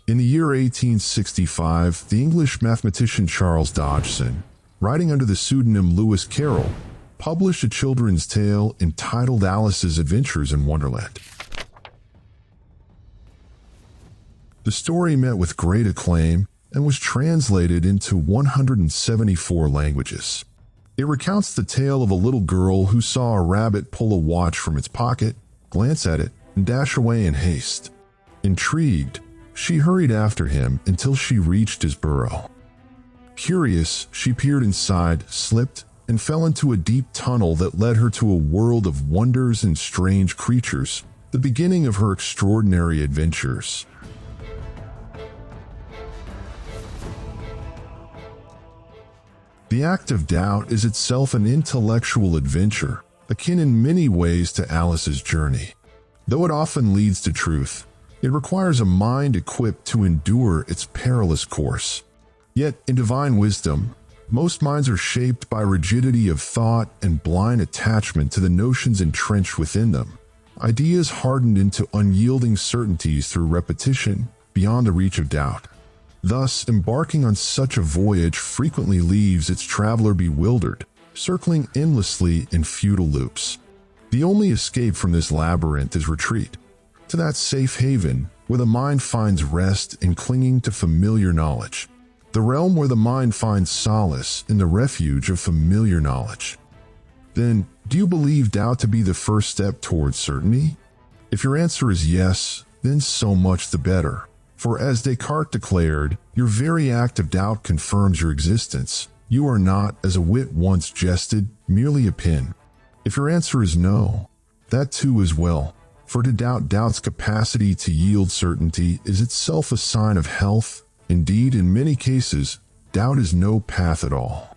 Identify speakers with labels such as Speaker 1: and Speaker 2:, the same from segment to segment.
Speaker 1: In the year 1865, the English mathematician Charles Dodgson, writing under the pseudonym Lewis Carroll, published a children's tale entitled Alice's Adventures in Wonderland. The story met with great acclaim and was translated into 174 languages. It recounts the tale of a little girl who saw a rabbit pull a watch from its pocket, glance at it, and dash away in haste. Intrigued, she hurried after him until she reached his burrow. Curious, she peered inside, slipped, and fell into a deep tunnel that led her to a world of wonders and strange creatures, the beginning of her extraordinary adventures. The act of doubt is itself an intellectual adventure, akin in many ways to Alice's journey. Though it often leads to truth, it requires a mind equipped to endure its perilous course. Yet, in divine wisdom, most minds are shaped by rigidity of thought and blind attachment to the notions entrenched within them, ideas hardened into unyielding certainties through repetition, beyond the reach of doubt. Thus, embarking on such a voyage frequently leaves its traveler bewildered, circling endlessly in futile loops. The only escape from this labyrinth is retreat, to that safe haven where the mind finds rest in clinging to familiar knowledge, the realm where the mind finds solace in the refuge of familiar knowledge. Then, do you believe doubt to be the first step towards certainty? If your answer is yes, then so much the better. For as Descartes declared, your very act of doubt confirms your existence. You are not, as a wit once jested, merely a pin. If your answer is no, that too is well. For to doubt doubt's capacity to yield certainty is itself a sign of health. Indeed, in many cases, doubt is no path at all.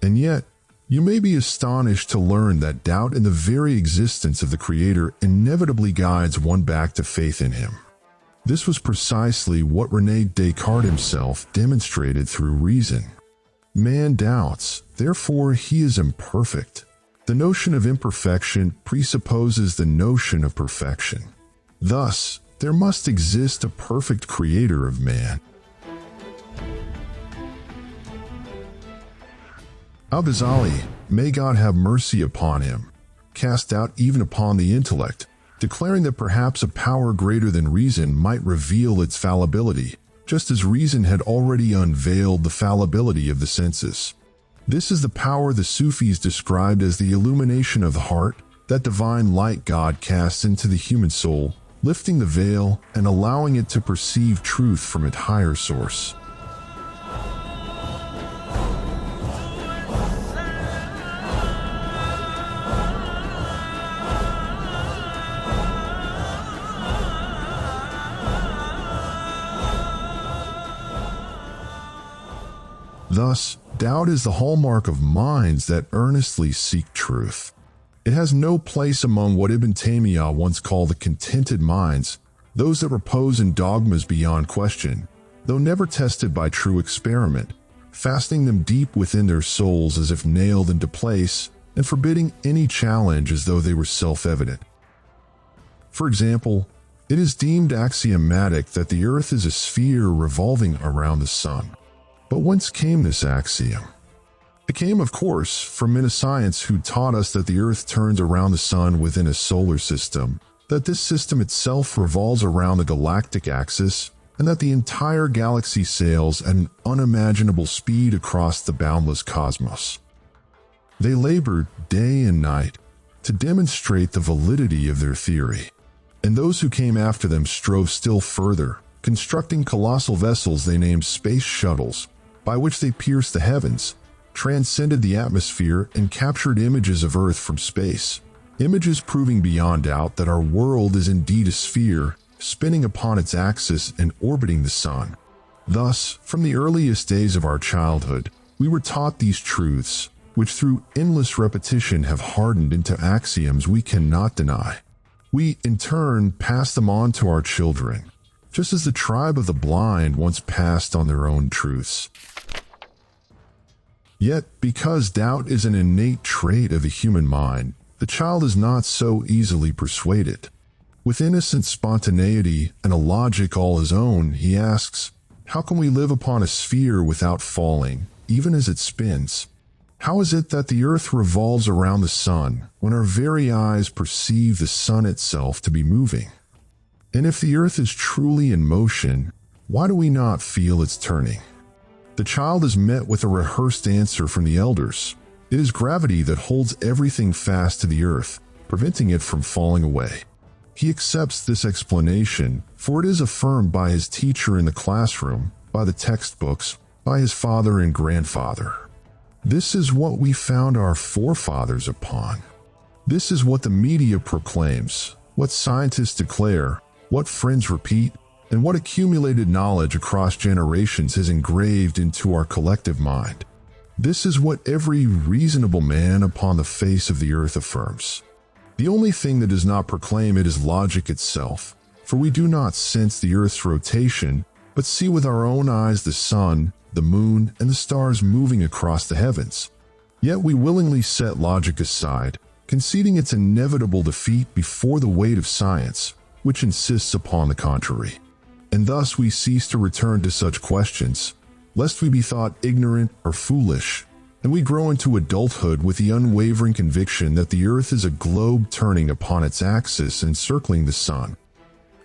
Speaker 1: And yet, you may be astonished to learn that doubt in the very existence of the Creator inevitably guides one back to faith in Him. This was precisely what René Descartes himself demonstrated through reason. Man doubts, therefore he is imperfect. The notion of imperfection presupposes the notion of perfection. Thus, there must exist a perfect creator of man. Al-Ghazali, may God have mercy upon him, cast doubt even upon the intellect, declaring that perhaps a power greater than reason might reveal its fallibility, just as reason had already unveiled the fallibility of the senses. This is the power the Sufis described as the illumination of the heart, that divine light God casts into the human soul, lifting the veil and allowing it to perceive truth from its higher source. Thus, doubt is the hallmark of minds that earnestly seek truth. It has no place among what Ibn Taymiyyah once called the contented minds, those that repose in dogmas beyond question, though never tested by true experiment, fastening them deep within their souls as if nailed into place, and forbidding any challenge as though they were self-evident. For example, it is deemed axiomatic that the earth is a sphere revolving around the sun. But whence came this axiom? It came, of course, from men of science who taught us that the Earth turns around the Sun within a solar system, that this system itself revolves around the galactic axis, and that the entire galaxy sails at an unimaginable speed across the boundless cosmos. They labored day and night to demonstrate the validity of their theory, and those who came after them strove still further, constructing colossal vessels they named space shuttles, by which they pierced the heavens, transcended the atmosphere, and captured images of Earth from space, images proving beyond doubt that our world is indeed a sphere, spinning upon its axis and orbiting the sun. Thus, from the earliest days of our childhood, we were taught these truths, which through endless repetition have hardened into axioms we cannot deny. We, in turn, pass them on to our children, just as the tribe of the blind once passed on their own truths. Yet, because doubt is an innate trait of the human mind, the child is not so easily persuaded. With innocent spontaneity and a logic all his own, he asks, how can we live upon a sphere without falling, even as it spins? How is it that the earth revolves around the sun when our very eyes perceive the sun itself to be moving? And if the earth is truly in motion, why do we not feel its turning? The child is met with a rehearsed answer from the elders. It is gravity that holds everything fast to the earth, preventing it from falling away. He accepts this explanation, for it is affirmed by his teacher in the classroom, by the textbooks, by his father and grandfather. This is what we found our forefathers upon. This is what the media proclaims, what scientists declare, what friends repeat, and what accumulated knowledge across generations has engraved into our collective mind. This is what every reasonable man upon the face of the earth affirms. The only thing that does not proclaim it is logic itself, for we do not sense the earth's rotation, but see with our own eyes the sun, the moon, and the stars moving across the heavens. Yet we willingly set logic aside, conceding its inevitable defeat before the weight of science, which insists upon the contrary. And thus we cease to return to such questions, lest we be thought ignorant or foolish, and we grow into adulthood with the unwavering conviction that the earth is a globe turning upon its axis and circling the sun.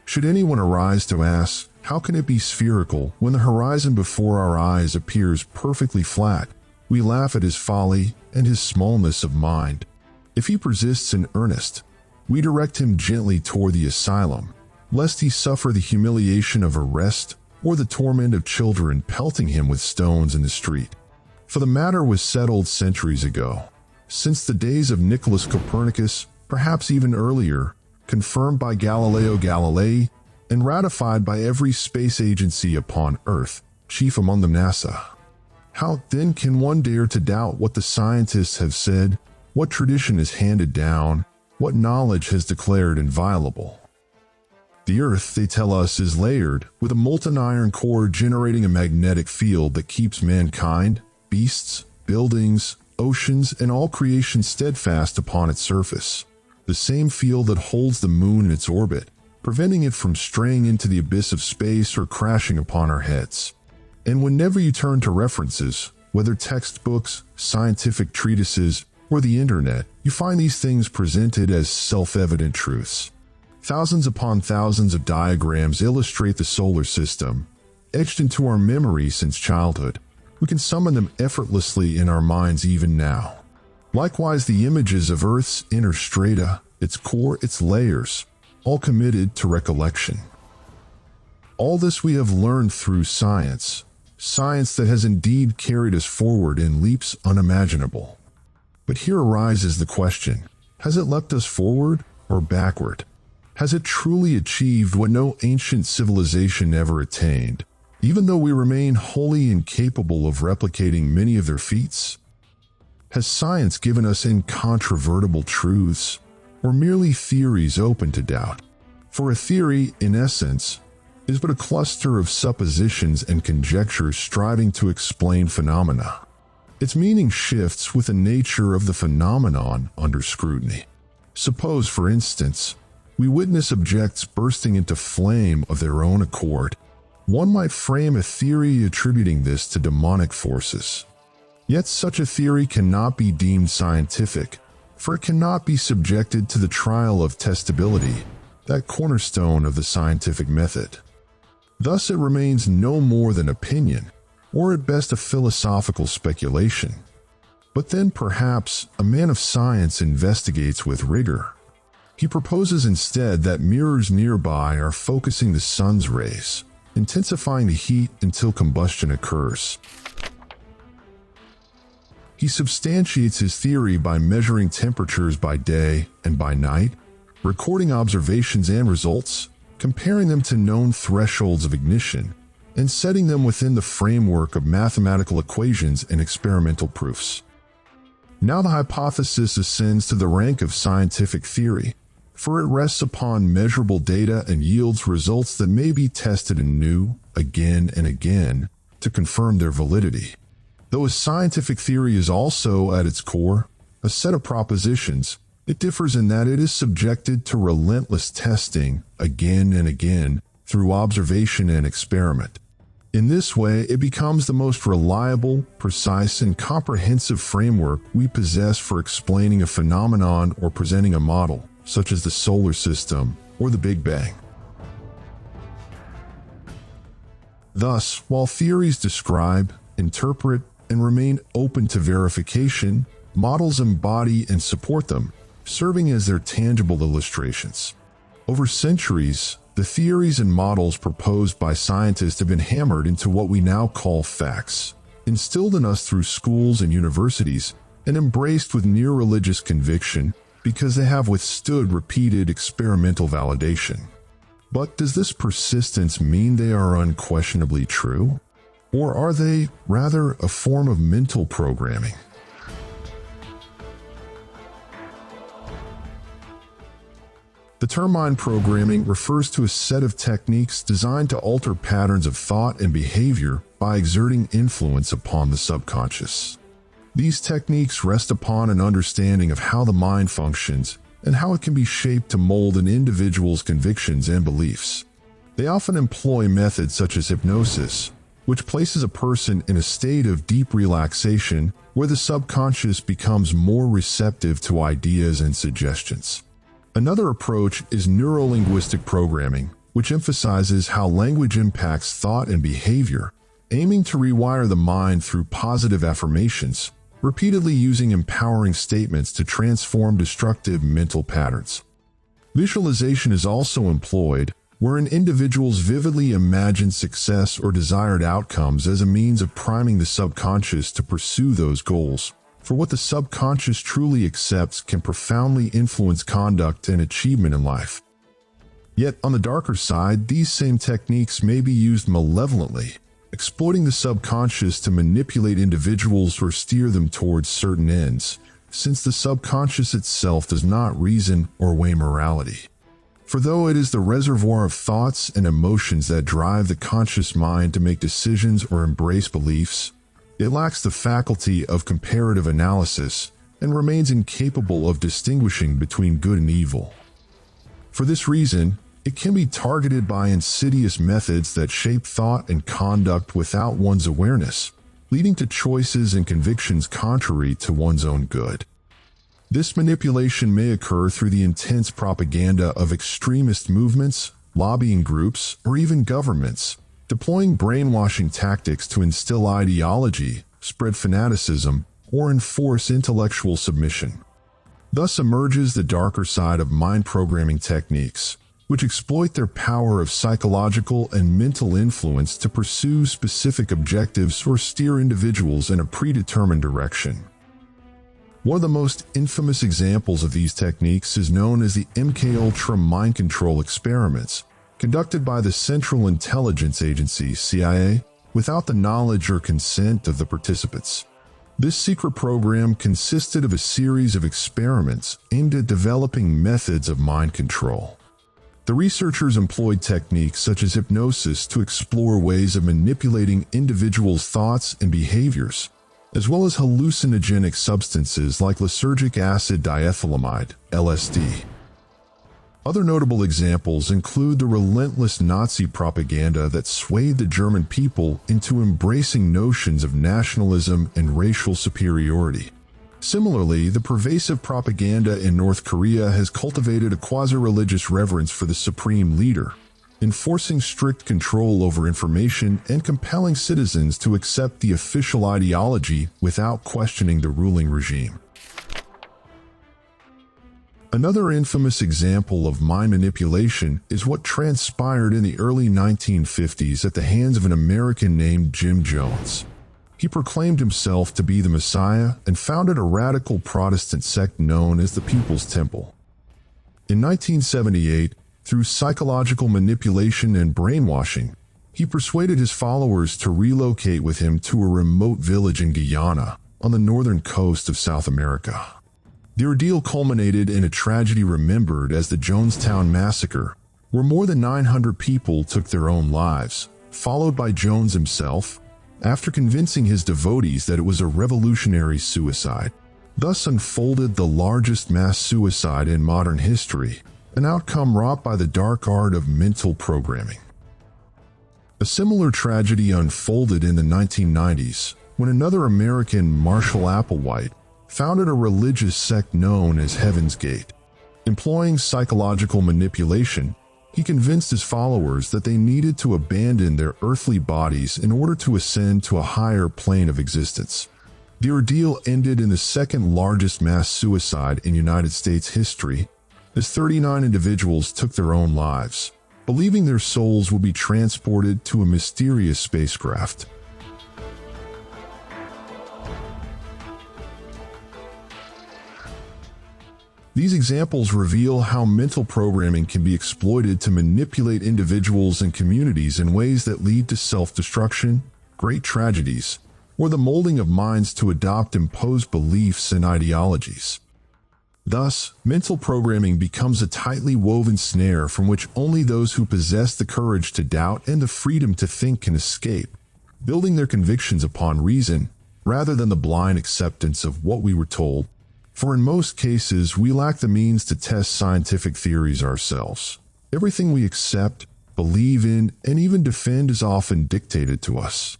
Speaker 1: Should anyone arise to ask, how can it be spherical when the horizon before our eyes appears perfectly flat? We laugh at his folly and his smallness of mind. If he persists in earnest, we direct him gently toward the asylum, lest he suffer the humiliation of arrest or the torment of children pelting him with stones in the street. For the matter was settled centuries ago, since the days of Nicholas Copernicus, perhaps even earlier, confirmed by Galileo Galilei, and ratified by every space agency upon Earth, chief among them NASA. How then can one dare to doubt what the scientists have said, what tradition is handed down, what knowledge has declared inviolable? The Earth, they tell us, is layered with a molten iron core generating a magnetic field that keeps mankind, beasts, buildings, oceans, and all creation steadfast upon its surface. The same field that holds the moon in its orbit, preventing it from straying into the abyss of space or crashing upon our heads. And whenever you turn to references, whether textbooks, scientific treatises, or the internet, you find these things presented as self-evident truths. Thousands upon thousands of diagrams illustrate the solar system, etched into our memory since childhood. We can summon them effortlessly in our minds even now. Likewise, the images of Earth's inner strata, its core, its layers, all committed to recollection. All this we have learned through science, science that has indeed carried us forward in leaps unimaginable. But here arises the question, has it leapt us forward or backward? Has it truly achieved what no ancient civilization ever attained, even though we remain wholly incapable of replicating many of their feats? Has science given us incontrovertible truths, or merely theories open to doubt? For a theory, in essence, is but a cluster of suppositions and conjectures striving to explain phenomena. Its meaning shifts with the nature of the phenomenon under scrutiny. Suppose, for instance, we witness objects bursting into flame of their own accord. One might frame a theory attributing this to demonic forces. Yet such a theory cannot be deemed scientific, for it cannot be subjected to the trial of testability, that cornerstone of the scientific method. Thus it remains no more than opinion, or at best a philosophical speculation. But then perhaps a man of science investigates with rigor. He proposes instead that mirrors nearby are focusing the sun's rays, intensifying the heat until combustion occurs. He substantiates his theory by measuring temperatures by day and by night, recording observations and results, comparing them to known thresholds of ignition, and setting them within the framework of mathematical equations and experimental proofs. Now the hypothesis ascends to the rank of scientific theory, for it rests upon measurable data and yields results that may be tested anew, again and again, to confirm their validity. Though a scientific theory is also, at its core, a set of propositions, It differs in that it is subjected to relentless testing again and again through observation and experiment. In this way, it becomes the most reliable, precise, and comprehensive framework we possess for explaining a phenomenon or presenting a model, such as the solar system or the Big Bang. Thus, while theories describe, interpret, and remain open to verification, models embody and support them, serving as their tangible illustrations. Over centuries, the theories and models proposed by scientists have been hammered into what we now call facts, instilled in us through schools and universities, and embraced with near-religious conviction because they have withstood repeated experimental validation. But does this persistence mean they are unquestionably true? Or are they, rather, a form of mental programming? The term mind programming refers to a set of techniques designed to alter patterns of thought and behavior by exerting influence upon the subconscious. These techniques rest upon an understanding of how the mind functions and how it can be shaped to mold an individual's convictions and beliefs. They often employ methods such as hypnosis, which places a person in a state of deep relaxation where the subconscious becomes more receptive to ideas and suggestions. Another approach is neuro-linguistic programming, which emphasizes how language impacts thought and behavior, aiming to rewire the mind through positive affirmations, repeatedly using empowering statements to transform destructive mental patterns. Visualization is also employed, wherein individuals vividly imagine success or desired outcomes as a means of priming the subconscious to pursue those goals. For what the subconscious truly accepts can profoundly influence conduct and achievement in life. Yet, on the darker side, these same techniques may be used malevolently, exploiting the subconscious to manipulate individuals or steer them towards certain ends, since the subconscious itself does not reason or weigh morality. For though it is the reservoir of thoughts and emotions that drive the conscious mind to make decisions or embrace beliefs, it lacks the faculty of comparative analysis and remains incapable of distinguishing between good and evil. For this reason, it can be targeted by insidious methods that shape thought and conduct without one's awareness, leading to choices and convictions contrary to one's own good. This manipulation may occur through the intense propaganda of extremist movements, lobbying groups, or even governments, deploying brainwashing tactics to instill ideology, spread fanaticism, or enforce intellectual submission. Thus emerges the darker side of mind programming techniques, which exploit their power of psychological and mental influence to pursue specific objectives or steer individuals in a predetermined direction. One of the most infamous examples of these techniques is known as the MKUltra mind control experiments, conducted by the Central Intelligence Agency, CIA, without the knowledge or consent of the participants. This secret program consisted of a series of experiments aimed at developing methods of mind control. The researchers employed techniques such as hypnosis to explore ways of manipulating individuals' thoughts and behaviors, as well as hallucinogenic substances like lysergic acid diethylamide, LSD. Other notable examples include the relentless Nazi propaganda that swayed the German people into embracing notions of nationalism and racial superiority. Similarly, the pervasive propaganda in North Korea has cultivated a quasi-religious reverence for the supreme leader, enforcing strict control over information and compelling citizens to accept the official ideology without questioning the ruling regime. Another infamous example of mind manipulation is what transpired in the early 1950s at the hands of an American named Jim Jones. He proclaimed himself to be the Messiah and founded a radical Protestant sect known as the People's Temple. In 1978, through psychological manipulation and brainwashing, he persuaded his followers to relocate with him to a remote village in Guyana, on the northern coast of South America. The ordeal culminated in a tragedy remembered as the Jonestown Massacre, where more than 900 people took their own lives, followed by Jones himself, after convincing his devotees that it was a revolutionary suicide. Thus unfolded the largest mass suicide in modern history, an outcome wrought by the dark art of mental programming. A similar tragedy unfolded in the 1990s when another American, Marshall Applewhite, founded a religious sect known as Heaven's Gate. Employing psychological manipulation, he convinced his followers that they needed to abandon their earthly bodies in order to ascend to a higher plane of existence. The ordeal ended in the second largest mass suicide in United States history, as 39 individuals took their own lives, believing their souls would be transported to a mysterious spacecraft. These examples reveal how mental programming can be exploited to manipulate individuals and communities in ways that lead to self-destruction, great tragedies, or the molding of minds to adopt imposed beliefs and ideologies. Thus, mental programming becomes a tightly woven snare from which only those who possess the courage to doubt and the freedom to think can escape, building their convictions upon reason rather than the blind acceptance of what we were told. For in most cases, we lack the means to test scientific theories ourselves. Everything we accept, believe in, and even defend is often dictated to us.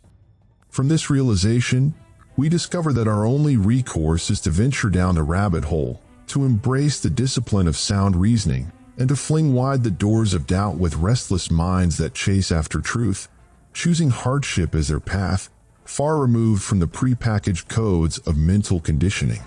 Speaker 1: From this realization, we discover that our only recourse is to venture down the rabbit hole, to embrace the discipline of sound reasoning, and to fling wide the doors of doubt with restless minds that chase after truth, choosing hardship as their path, far removed from the prepackaged codes of mental conditioning.